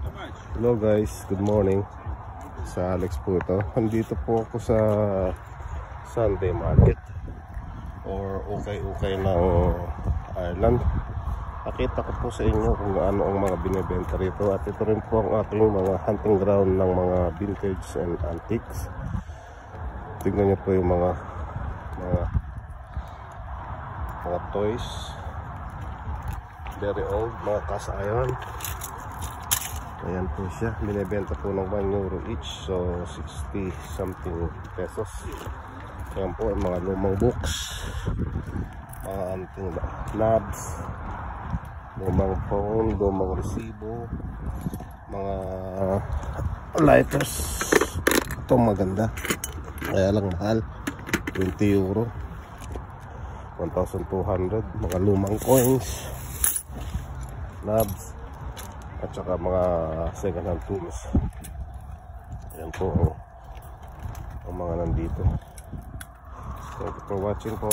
Hello guys, good morning. Sa Alex po ito. Nandito po ako sa Sunday Market or ukay-ukay ng Ireland. Nakita ko po sa inyo kung ano ang mga binibenta rito. At ito rin po ang ating mga hunting ground ng mga vintage and antiques. Tignan niyo po yung mga toys. Very old, mga cast iron. Ayan po siya, binibenta po ng €1 each, so 60 something pesos. Ayan po ang mga lumang books, mga anting knobs, lumang phone, lumang resibo, mga lighters. Ito maganda, kaya lang mahal, €20, 1,200. Mga lumang coins, knobs, at saka mga second hand tools. Ayan po ang mga nandito. Thank you for watching po.